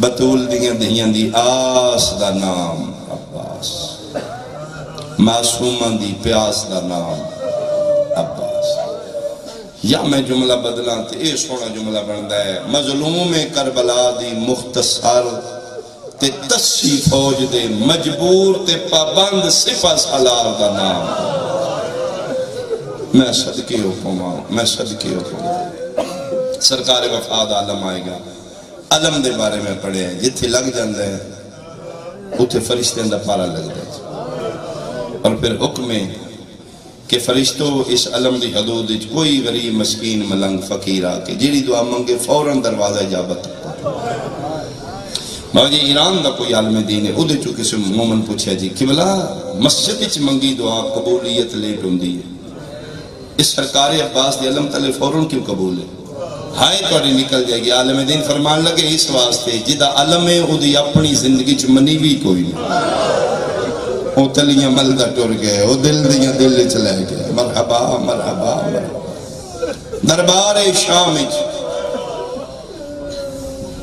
بطول دیاں دہیاں دی آس دا نام عباس، معصوماں دی پیاس دا نام عباس۔ یا میں جملہ بدلاں تے اے سونا جملہ بندا ہے، مظلوم کربلا دی مختصر تے تسی فوج دے مجبور تے پابند سپہ سالار دا نام۔ میں صدقے حکماں، میں صدقے حکماں۔ سرکار وفاد عالم آئے گا، علم دے بارے میں پڑھے ہیں، جتھے لگ جاندے ہیں اتھے فرشتے اندر پارا لگ جائے، اور پھر حکم ہے کہ فرشتوں اس علم دی حدود کوئی غریب مسکین ملنگ فقیر آکے جیڑی دعا منگے فوراً دروازہ اجابت۔ باجی ایران دا کوئی عالم دین ہے، ادھے چو کسی مومن پوچھا جی کہ بلا مسجد وچ منگی دعا قبولیت لیٹ ہوندی ہے، اس سرکار عباس دی علم تلے فوراً کیوں قبول ہے؟ ہائے توڑی نکل جائے گی۔ عالم دین فرمان لگے اس واسطے جدہ علم ہے ادھی اپنی زندگی چ منی بھی کوئی نہیں، او تلیاں ملدہ ٹور گئے، او دل دیاں دل چلے گئے۔ مرحبا مرحبا مرحبا۔ دربار شام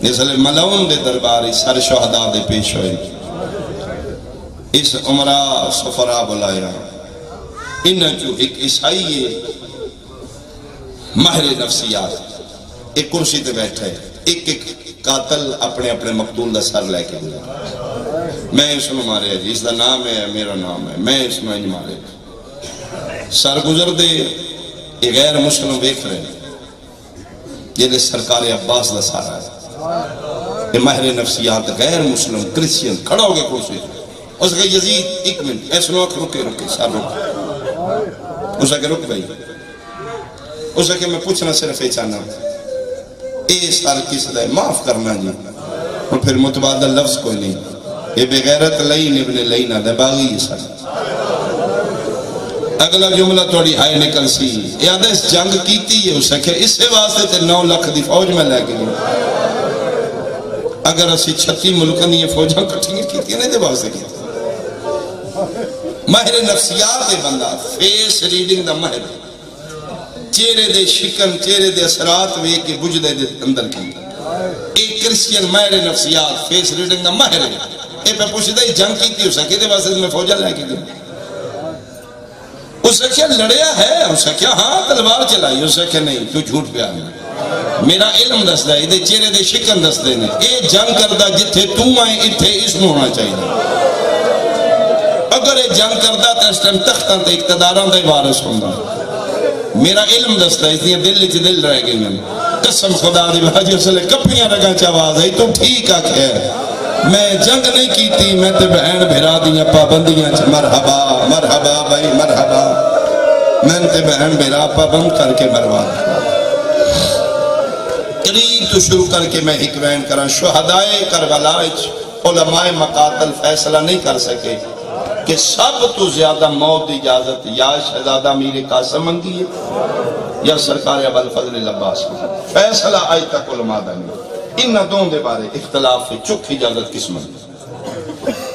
اس لئے ملعون دے درباری سر شہداء دے پیش ہوئے، اس عمرہ سفرہ بلایا، انہاں جو ایک عیسائی ماہر نفسیات ایک کرسی تے بیٹھے، ایک ایک قاتل اپنے اپنے مقتول دا سر لے کے دیا، میں اس میں مارے جی، اس دا نام ہے میرا نام ہے، میں اس میں مارے سر گزر دے، یہ غیر مسلم دیکھ رہے یہ لے سرکار عباس دا سارا ہے، یہ ماہر نفسیات غیر مسلم کرسچین کھڑا ہو گئے کرسی، اس کا یزید ایک منٹ ایسا نوک رکے سر رکے، اس کا رک بھائی، اس کا میں پوچھنا صرف یہ چاہنا اے سال کس دے معاف کرنا جی، اور پھر متبادل لفظ کوئی نہیں، یہ بغیرت لین ابن لینہ دے باغی یہ سال۔ اگلا جملہ توڑی ہائے نکل سی، یاد ہے اس جنگ کیتی ہے اسے کہ اسے واسطے تے 9 لاکھ دی فوج میں لے گئی، اگر اسی 36 ملکن یہ فوجاں کٹھیں کیتی ہیں نہیں دے واسطے کیتی۔ ماہر نفسیات دے بندہ، فیس ریڈنگ دا ماہر، چہرے دے شکن چہرے دے اثرات وے کے بجدے دے اندر کی، ایک کرسچین ماہر نفسیات فیس ریڈنگ دا ماہر ہے، اے پہ پوچھتا ہے جنگ کی تھی اسے کہ دے واسطے میں فوجہ لے کے گیا، اسے کیا لڑیا ہے، اسے کیا ہاں تلوار چلائی، اسے کیا نہیں تو جھوٹ پہ آنا، میرا علم دس دے دے چہرے دے شکن دس دے اے جنگ کردہ جتھے تم آئے اتھے اس میں ہونا چاہیے، اگر اے جنگ کردہ تو اس ٹائم تختاں تے اقتداران دے وارث ہوندہ، میرا علم دستا ہے اس لیے دل چھ دل رہ گئے میں قسم خدا دی بھاجی اسلے کپیاں رگاں چاواز ہے تو ٹھیک آکھے میں جنگ نہیں کیتی، میں تے بہن بھرا دیاں پابندیاں چھ مرحبا مرحبا بھائی مرحبا، میں تے بہن بھرا پابند کر کے مروا قریب تو شروع کر کے میں حکوین کرا شہدائے کربلا علماء مقاتل فیصلہ نہیں کر سکے کہ سب تو زیادہ موت اجازت یا شہزادہ امیر قاسم منگی ہے یا سرکار ابوالفضل عباس منگی، فیصلہ آج تک علماء دا نہیں، ان دون دے بارے اختلاف ہے چک اجازت کس منگی۔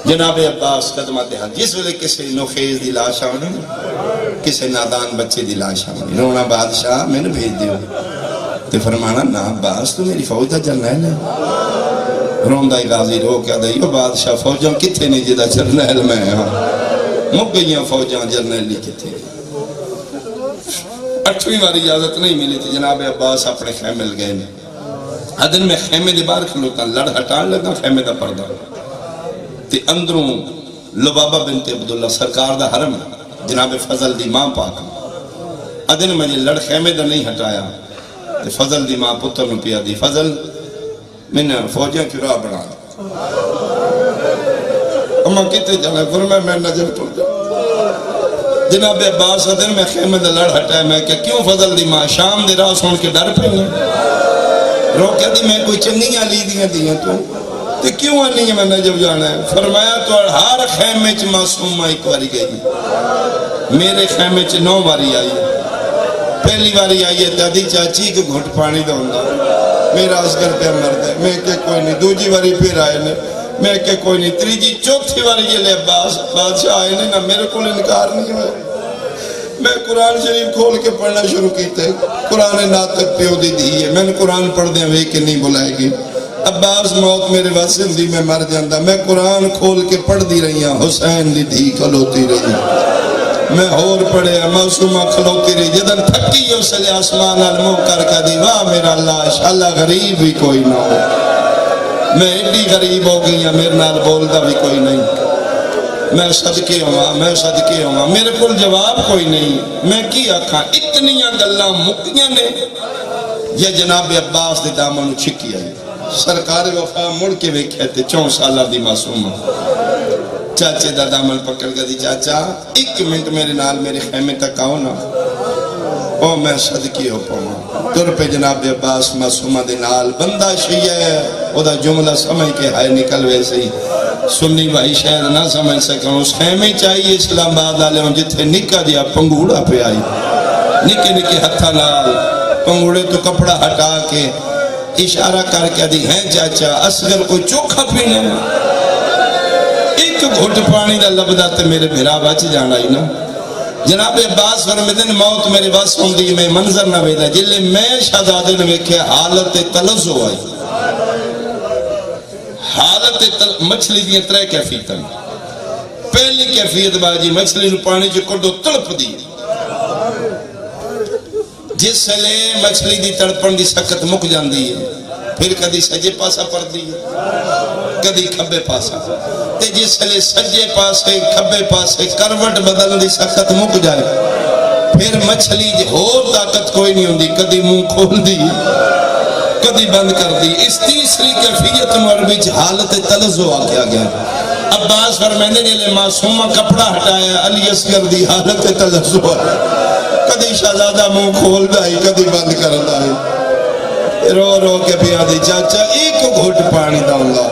جناب عباس قدمت حال جس وقت کسی نوخیز دی لاشا ہونے کسی نادان بچے دی لاشا ہونے رونا بادشاہ میں نے بھیج دیو تے فرمانا نا عباس تو میری فوج دا جرنیل ہے، روندہ غازی رو کیا دے یہ بادشاہ فوجاں کتھے نہیں جدہ جرنیل میں ہاں مک گئیاں فوجاں جرنیل نہیں کتھے۔ 8ویں باری اجازت نہیں ملی تھی، جناب عباس اپنے خیمے لگئے حدن میں خیمے دے بار کھلوتا لڑ ہٹان لگا خیمے دا پردہ تے اندروں لبابہ بنت عبداللہ سرکار دا حرم جناب فضل دی ماں پاک حدن میں لڑ خیمے دا نہیں ہٹایا تے فضل دی ماں پتر نو پیا دی فضل میں نے فوجیاں کی راہ بنا اماں کتے جانا فرمائے میں نجل پڑ جا جناب عباس حدن میں خیمے دا لڑ ہٹایا میں کہ کیوں فضل دی ماں شام دی راہ سن کے ڈر پہ ہیں رو کہہ دی میں کوئی چنگیاں لی دیاں تو کیوں آنی ہے میں نجب جانا ہے فرمایا تو ہر خیمے چ معصومہ ایک واری گئی میرے خیمے چ 9 باری آئی پہلی باری آئی ہے دادی چاچی کے گھٹ پانی دونگا میرا اسگر پہ مرد ہے میں کہ کوئی نہیں دوجی باری پھر آئے نے میں کہ کوئی نہیں تریجی چوتھی باری یہ لے عباس بادشاہ آئے نے نا میرے کو انکار نہیں ہوئے میں قرآن شریف کھول کے پڑھنا شروع کیتے قرآن ناطق پیو دی ہے میں نے قرآن پڑھ دیں وہ کہ نہیں بلائے گی عباس موت میرے واسے دی میں مر جاندہ، میں قرآن کھول کے پڑھ دی رہی ہوں، حسین دی دھی کھلوتی رہی، میں اور پڑھے معصومہ کھلوتی رہی، جدن تھکی ہو سلے آسمان علموں کر کے دی، واہ میرا اللہ انشاءاللہ غریب بھی کوئی نہ ہو، میں ایڈی غریب ہو گئی ہیں، میرے نال بولدہ بھی کوئی نہیں، میں صدقے ہوں، میرے کل جواب کوئی نہیں، میں کی آکھاں اتنیاں گلاں مکیاں نے، یہ جناب عباس دے دامن چھکی آئی، سرکار وفا مڑ کے ویکھے تے 4 سالہ دی معصومہ، چاچے دا دامن پکڑ کے دی، چاچا 1 منٹ میرے نال میرے خیمے تک آؤ نا، او میں صدقی ہو پاؤں، تر پہ جناب عباس معصومہ دے نال، بندہ شیعہ ہے، او دا جملہ سمجھ کے ہائے نکل ویسے ہی، سنی بھائی شاید نہ سمجھ سکوں، اس خیمے چاہیے اسلام آباد والے ہوں جتھے نکا دیا پنگوڑا پہ آئی، نکے نکے ہتھا نال پنگوڑے تو کپڑا ہٹا کے اشارہ کر کے دی، ہیں چاچا اصغر کو چوکھا پینے، ایک گھٹ پانی دا لبدا تے میرے بھرا بچ جانا ہی نا۔ جناب عباس فرمیدن موت میرے بس ہوں دی میں منظر نہ ویدہ، جلے میں شہزادے نے ویکھے حالت تلزو آئی، حالت مچھلی دیاں 3 کیفیتاں، پہلی کیفیت باجی مچھلی نو پانی جو کڑو تڑپ دی، جس لے مچھلی دی تڑپن دی سکت مک جاندی ہے، پھر کدی سجے پاسا پڑ دی کدی کھبے پاسا، تے جس لے سجے پاسے کھبے پاسے کروٹ بدل دی سکت مک جائے، پھر مچھلی دی ہو طاقت کوئی نہیں ہوندی، کدی منہ کھول دی کدی بند کر دی۔ اس تیسری کیفیت عربی حالت تلزو آکیا گیا۔ عباس فرمیندے جلے معصومہ کپڑا ہٹایا، علی اصغر دی حالت تلزو آیا، کدی شہزادہ منہ کھول دائی کدی بند کر دائی، رو رو کے پیا دی، چاچا 1 گھٹ پانی داؤں گا،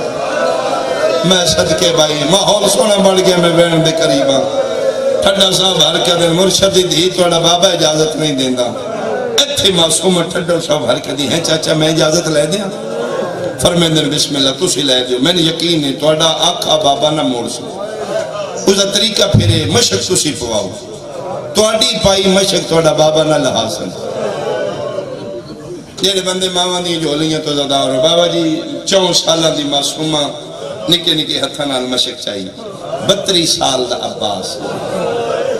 میں صدقے بھائی ماحول سونا بڑھ گیا، میں بین دے قریبا ٹھڈا صاحب ہر کے دن مرشدی دی توڑا بابا اجازت نہیں دیندہ، اتھے معصوم ٹھڈا صاحب ہر کے دی، ہیں چاچا میں اجازت لے دیا، فرمیندن بسم اللہ تسی لے دیو، میں نے یقین ہے توڑا آقا بابا نہ موڑ سو، اسا طریقہ پھرے مشک تسی پواؤ، توڑی پائی مشک توڑا بابا نہ لحاظن، جیڑے بندے ماں دی جھولیاں تو زدہ ہو رہا، بابا جی 4 سالہ دی معصومہ نکے نکے ہتھا نال مشک چاہیے، 32 سال دا عباس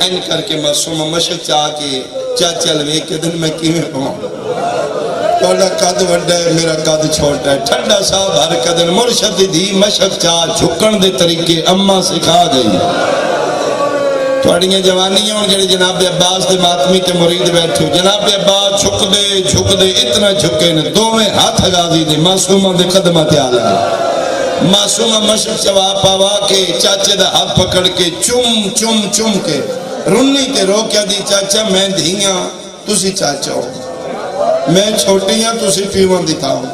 این کر کے معصومہ مشک چاہ کے چاچا لوے کے دن میں کیویں پاؤں، توڑا قد وڈا ہے میرا قد چھوٹا ہے، ٹھڈا صاحب ہر قدن مرشد دی مشک چاہ جھکن دے طریقے اممہ سکھا گئی، توڑیاں جوانیاں ہوں جڑے جناب عباس دے ماتمی تے مرید بیٹھے ہو، جناب عباس جھک دے اتنا جھکے نے، دوویں ہاتھ غازی دے معصومہ دے قدمہ تے آ لگے، معصومہ مشک چوا پاوا کے چاچے دا ہاتھ پکڑ کے چم کے رنی تے رو کیا دی، چاچا میں دھیاں تسی چاچا ہو، میں چھوٹیاں تسی پیوان دیتا ہوں،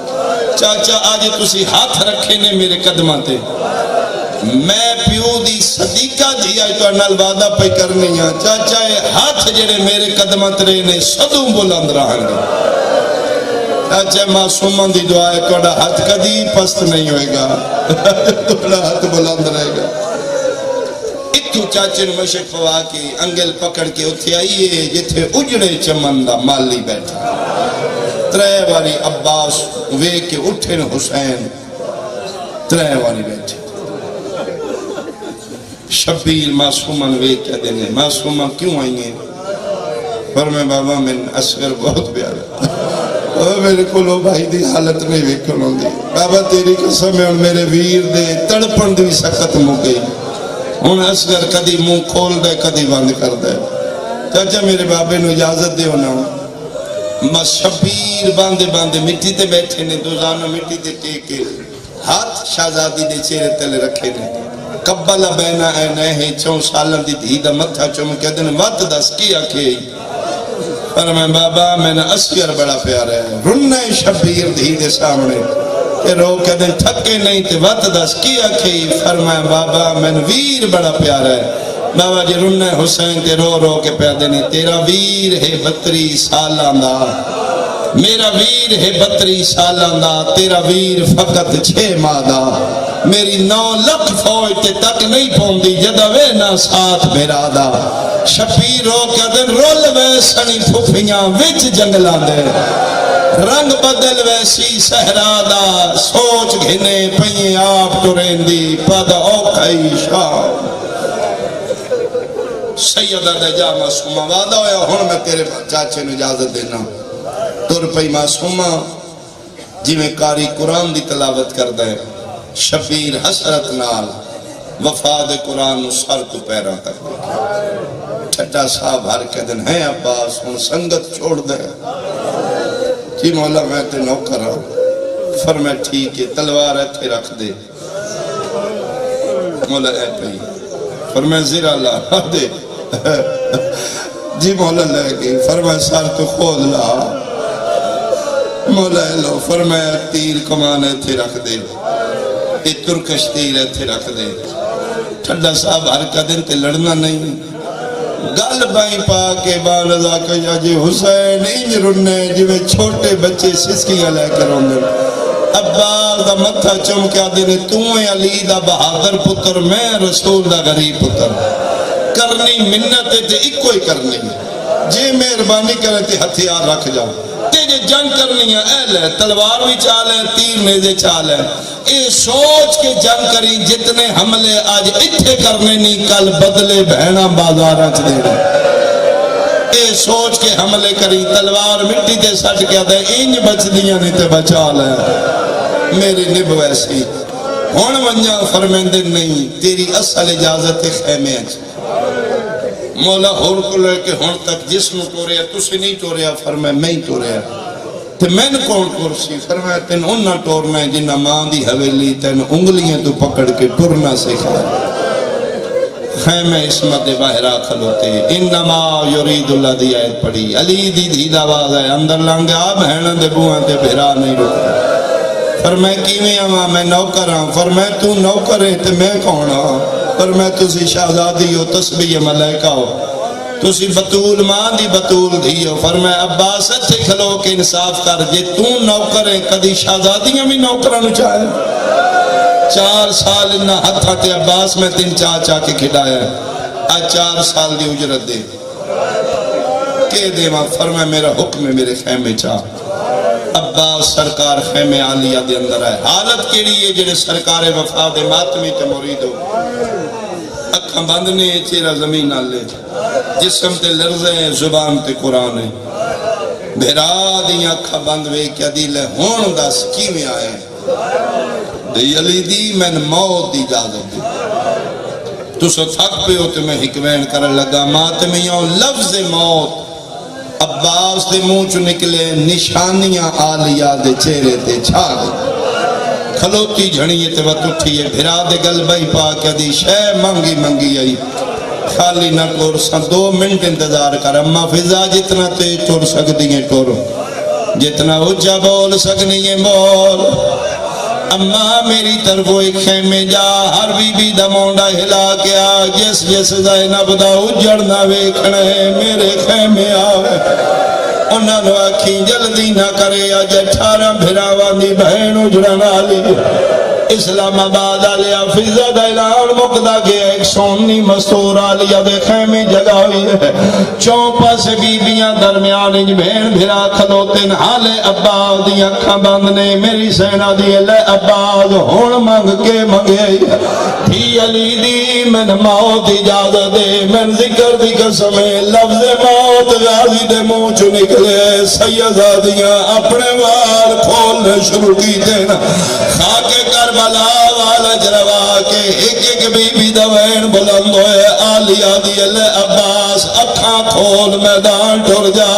چاچا آج تسی ہاتھ رکھے نے میرے قدمہ تے، میں پیو دی صدیقہ دیا تو انال وعدہ پہ کرنی ہے، چاچا ہاتھ جڑے میرے قدمہ ترے نے صدوں بلند رہاں گے، چاچا معصومہ دی دعا ہے توڑا ہاتھ کدی پست نہیں ہوئے گا، توڑا ہاتھ بلند رہے گا، اتو چاچے نے مشک پوا کے انگل پکڑ کے اتھے آئیے جتھے اجڑے چمن دا مالی بیٹھا، 3 واری عباس وے کے اٹھے نے حسین 3 واری بیٹھے، شبیر معصومہ وے کیا دینے، معصومہ کیوں آئی ہیں؟ فرمائے بابا میں اصغر بہت پیارا، میرے کو لو بھائی دی حالت نہیں ویکھنوں دی، بابا تیری قسم ہے اور میرے ویر دے تڑپن دی سخت مو گئی، ہن اصغر کدی منہ کھول دے کدی بند کر دے، چاچا میرے بابے نو اجازت دے ہونا، بس شبیر باندے مٹی تے بیٹھے نے، دوزانہ مٹی تے ٹیکے، ہاتھ شہزادی دے چہرے تلے رکھے نے، قبلہ بینا اے نہ 4 سالن دی دھی دا متھا چوم کے دن وقت دس کیا کہ فرمائے بابا میں نے اصغر بڑا پیارا ہے، رنہ شبیر دھی دے سامنے تے رو کے دن تھکے نہیں تے وقت دس کیا کہ فرمائے بابا میں نے ویر بڑا پیارا ہے، بابا جی رنہ حسین تے رو رو کے پیادے نے، تیرا ویر ہے 32 سالان دا، میرا ویر ہے 32 سالان دا، تیرا ویر فقط 6 ماہ دا، میری 9 لکھ فوج تے تک نہیں پوندی جدہ وے نہ ساتھ میرا دا، شبیر رو کے دن رول وے سنی پھوپیاں وچ جنگلان دے، رنگ بدل ویسی صحرا دا سوچ گھنے پئی آپ ٹرین دی پد اوکھائی شام سیدہ دا جا معصومہ وعدہ ہویا ہن میں تیرے چاچے نے اجازت دینا تر پئی معصومہ جی میں قاری قرآن دی تلاوت کردہ ہے شبیر حسرت نال وفاد قرآن سر تو پیرا تک ٹھٹا صاحب ہر کے دن ہے عباس ہن سنگت چھوڑ دے جی مولا میں تے نوکر ہوں فرمائے ٹھیک ہے تلوار ایتھے رکھ دے مولا اے پئی فرمائے زیرہ لا دے جی مولا لے گئی فرمائے سر تو خود لا مولا لو فرمایا تیر کمانے تھے رکھ دے یہ ترکش تیر تھے رکھ دے ٹھڈا صاحب ہر کا دن تے لڑنا نہیں گل بائی پا کے بالزا کہا جی حسین انج رنے جوے چھوٹے بچے سسکیاں لے کر ہوندے عباس دا متھا چم کیا دینے تُویں علی دا بہادر پتر میں رسول دا غریب پتر کرنی منت تے ایک کوئی کرنی جی مہربانی کرے تے ہتھیار رکھ جاؤ تیجے جنگ کرنی ہے اہل ہے تلوار بھی چال ہے تیر نیزے چال ہے اے سوچ کے جنگ کری جتنے حملے آج اتھے کرنے نہیں کل بدلے بہنا بازار اچھ دے رہے اے سوچ کے حملے کری تلوار مٹی تے سٹ کیا دے انج بچ دیاں نہیں تے بچا لے میری نب ویسی ہون ونجا فرمیندے نہیں تیری اصل اجازت خیمے اچھ مولا ہور کو لے کے ہون تک جسم ٹوریا تسی نہیں ٹوریا فرمائے میں ہی ٹوریا تو میں نے کون کرسی فرمائے تین انہا ٹورنا ہے جنہ ماں دی حویلی تین انگلیاں تو پکڑ کے ٹورنا سکھا خیمہ اسمت باہرہ کھلوتے انما یرید اللہ دی آیت پڑی علی دی دید آواز ہے اندر لانگے آپ بہنہ دے بوہاں تے بھرا نہیں رکھا فرمائے کیویں آواں میں نوکر ہاں فرمائے تو نوکر ہے تے میں کون ہاں فرمائے تسی شہزادی ہو تسبیح ملائکہ ہو تسی بطول ماں دی بطول دی ہو فرمائے عباس اچھے کھلو کے انصاف کر جے تو نوکر ہے کدی شہزادیاں بھی نوکرانو چاہے 4 سال انہا ہتھا تے عباس میں تین چاہ کے کھڑایا ہے آج 4 سال دی اجرت دے کہ دے ماں فرمائے میرا حکم ہے میرے خیمے چاہ عباس سرکار خیمے عالیہ دے اندر ہے حالت کیڑی ہے جنہیں سرکار وفاد ماتمی تے مرید ہو اکھاں بندنے چیرہ زمین آلے جسم تے لرزے زبان تے قرآن ہے بھیرا دیا اکھاں بندوے کیا دیلے ہون دا سکی میں آئے دی علی دی میں نے موت دی اجازت دی تو سو تھک پہ ہوتے میں حکمین کر لگا ماتمیوں لفظ موت عباس دے منہ چو نکلے نشانیاں عالیہ دے چہرے تے چھا گئے کھلوتی جھڑیے تے وقت اٹھیے بھرا دے گلبائی پاکیا دی شے منگی آئی خالی نہ کورساں 2 منٹ انتظار کر اما فضا جتنا تے ٹور سکتی ہیں ٹورو جتنا اچھا بول سکنی ہیں بول اما میری طرف ایک خیمے جا ہر بی بی دا مونڈا ہلا کیا جس زینب دا اجڑنا ویکھنے میرے خیمے آوے انہاں نو آکھی جلدی نہ کرے آج 18 بھراوان دی بہن اجڑنا لی اسلام آباد آلیا فضا دا اعلان مقدہ گیا ایک سونی مستور آلیا دے خیمے جگہ ہوئی ہے چوپا سے بیبیاں درمیان انج بہن بھرا کھلوتن حال عباس دی اکھاں بندنے میری سینہ دی لے عباس ہون منگ کے منگے تھی علی دی من موت اجازت دے من ذکر دی قسمے لفظ موت غازی دے منہ چو نکلے سیدادیاں اپنے وال کھولنے شروع کی دینا خاک کربلا والا جروا کے ایک بی بی دوین بلند ہوئے آلیہ دی اللہ عباس اکھاں کھول میدان ٹر جا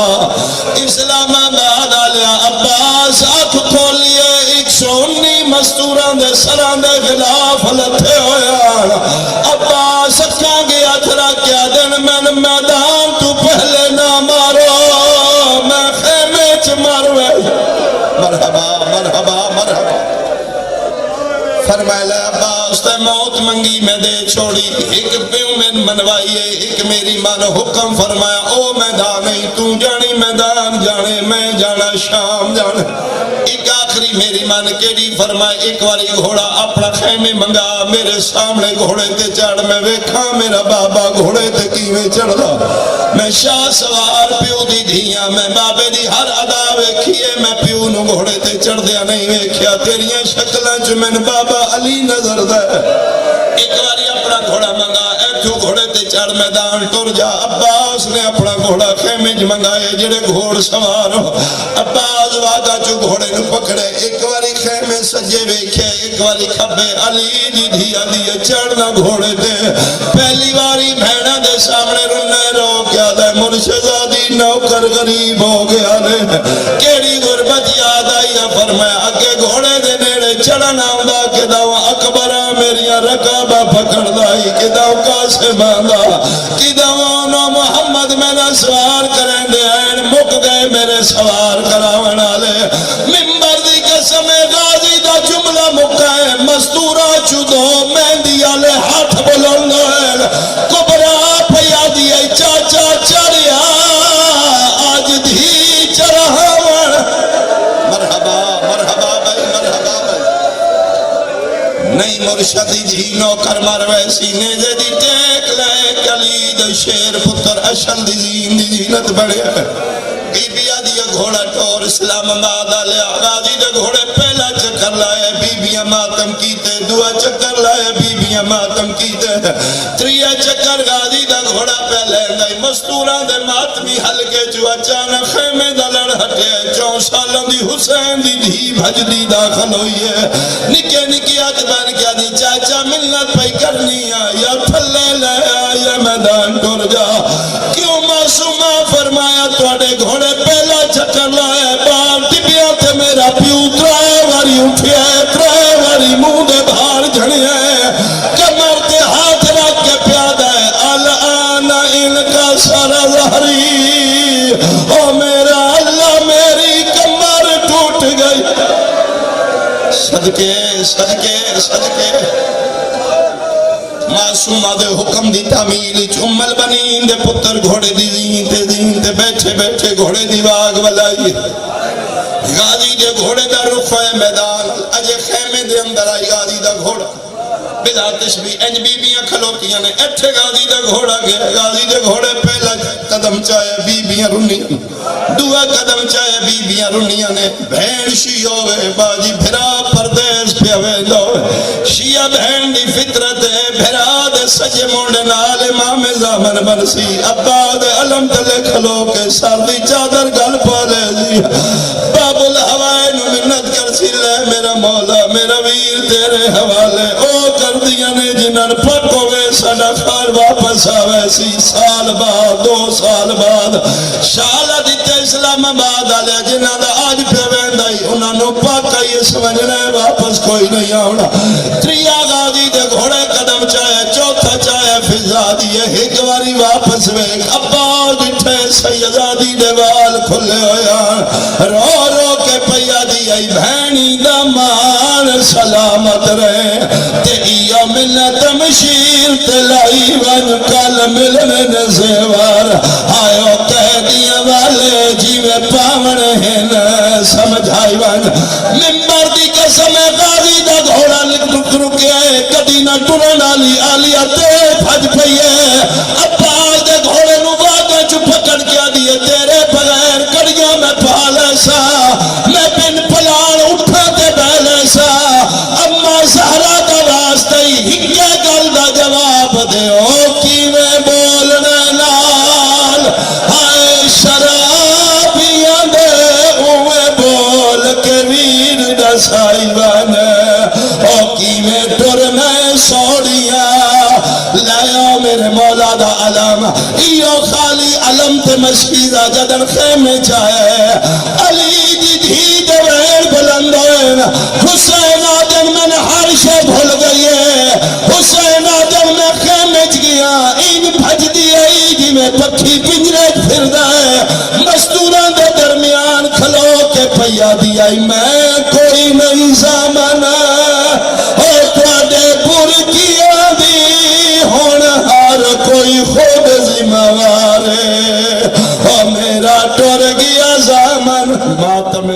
اسلام آباد آلیہ عباس اکھ کھولیے 119 مستوران دے سران دے خلاف لٹھے ہویا عباس اکھاں گیا تھرا کیا دن میں میدان تو پہلے نہ مارو میں خیمے چ ماروے مرحبا مرحبا مرحبا فرمائے لے عباس تے موت منگی میں دے چھوڑی ایک پیوں میں منوائیے ایک میری من حکم فرمایا او میدان نہیں تو جانی میدان جانے میں جانا شام جانے ایک آخر آخری میری مان کیڑی فرمائے ایک واری گھوڑا اپنا خیمے منگا میرے سامنے گھوڑے تے چڑھ میں ویکھاں میرا بابا گھوڑے تے کیویں چڑھدا میں شاہ سوار پیو دی دھیاں میں بابے دی ہر ادا ویکھیے میں پیو نو گھوڑے تے چڑھ دیا نہیں ویکھیا تیریاں شکلاں چ میں بابا علی نظر دے ایک واری اپنا گھوڑا منگا ایتھوں گھوڑے تے چڑھ میدان ٹر جا عباس نے اپنا گھوڑا خیمے چ منگائے جڑے گھوڑ سوار ہو عباس واگا چ گھوڑے نو پکڑے ایک واری خیمے سجے ویکھے ایک واری کھبے علی دی دھیا دی چڑھنا گھوڑے تے پہلی واری بھیڑا دے سامنے رونے رو کیا دے مرشدادی نوکر غریب ہو گیا نے کیڑی غربت یاد آئی فرمایا اگے گھوڑے دے نیڑے چڑھنا ہوندا کہ داو اکبرہ میریاں رکابہ پکڑ دائی کہ داو کاسے باندھا کہ داو نو محمد میں نہ سوار کریں دے این مک گئے میرے سوار کراونا لے ممبر دی قسم غازی دا جملہ مکائے مستورہ چودو مہندی آلے ہاتھ بلند ہے کبرا پیا دیئے چاچا چڑیا آج دھی چرہاوڑ مرحبا مرحبا بھائی مرحبا بھائی نہیں مرشدی جی نوکر مرویسی نیزے دی ٹیک لائے کلید شیر پتر اشل دی زینت بڑھے بی بی آدھی گھوڑا ٹور اسلام آباد آلے آغازی دے گھوڑے پہلا چکر لائے بی بی ماتم کیتے دعا چکر لائے بی بی ماتم کیتے تریہ چکر غازی دا گھوڑا پہلے گئی مستوران دے ماتمی حلقے جو اچانا خیمے دا لڑ ہٹے 4 سالوں دی حسین دی دھی بھج دی داخل ہوئی ہے نکے نکیات بن کیا دی چاچا ملت پہ کرنی یا تھلے لے یا میدان ٹر جا کیوں معصومہ فرمایا توڑے گھوڑے پہلا چکر لائے بار ٹپیا تے میرا پیو ترائے واری اٹھیا ہے ترائے واری منہ دے بھار جھڑی ہے کمر تے ہاتھ رکھ کے پیادہ ہے الان ان کا سارا ظہری او میرا اللہ میری کمر ٹوٹ گئی صدقے صدقے صدقے معصومہ دے حکم دی تعمیل ام البنین دے پتر گھوڑے دی زین تے بیٹھے بیٹھے گھوڑے دی واگ ولائی غازی دے گھوڑے دا رخ ہے میدان اجے خیمے دے اندر آئی غازی دا گھوڑا بلا تشبیح انج بی بیاں کھلوتیاں نے اٹھے غازی دا گھوڑا گیا غازی دے گھوڑے پہلا قدم چاہے بی بیاں رنیاں دعا قدم چاہے بی بیاں رنیاں نے بھین شیعہ ہوئے باجی بھرا پردیس پہ ویندو شیعہ بھین دی فطرت ہے بھرا دے سجے مونڈے نال امام زامن برسی ابا دے علم تلے کھلو کے سردی چادر گل پالے دی باب الہوائے نو منت کر سی لے میرا مولا میرا ویر تیرے حوالے او کر دیا نے جنہاں پک ہوئے سڑا خار واپس آوے سی سال بعد 2 سال بعد شالہ دیتے اسلام آباد آلے جنہاں دا آج پہ ویندائی انہاں نو پاک آئیے سمجھنے واپس کوئی نہیں آوڑا تریا غازی دے گھوڑے قدم چاہے چوتھا چاہے فضا دیئے ایک واری واپس ویک ابا جٹھے سیدادی دے وال کھلے ہویا رو رو کے پیا دیئے بھینی دا مان سلامت رہے تے ایو ملت مشیر تلائی ون کل ملنے نزیوار آئیو کہہ دیا والے جیوے پاون ہیں سمجھائی ون ممبر دی قسم غازی دا گھوڑا لکھ رکے آئے کدی نہ ٹرن آلی آتے بھج پئیے ابا دے گھوڑے نو واگا چو پکڑ کیا دیئے تیرے بغیر کڑیوں میں پالے سا میں بن پلان اٹھا تے بیلے سا اما سہرہ دا واسطے ہکے گل دا جواب دے او کیویں بولنے لال ہائے شرابیاں دے اوے بول کے ویر دا سائیوان او کیویں ٹرنے سوڑیاں لیا میرے مولا دا علم ایو خالی علم تے مشکیزہ جدن خیمے چاہے علی دی دھی دویر بلندین حسین آدم میں ہر شے بھول گئیے حسین آدم میں خیمے چ گیا این بھج دیئے ایدی میں پکھی پنجرے پھر دائے مستوران دے درمیان کھلو کے پیا دیا میں کوئی نہیں زامن اور توڑے پور کیا دی ہون ہر کوئی خود ذمہ وارے اور میرا ٹر گیا زامن ماتم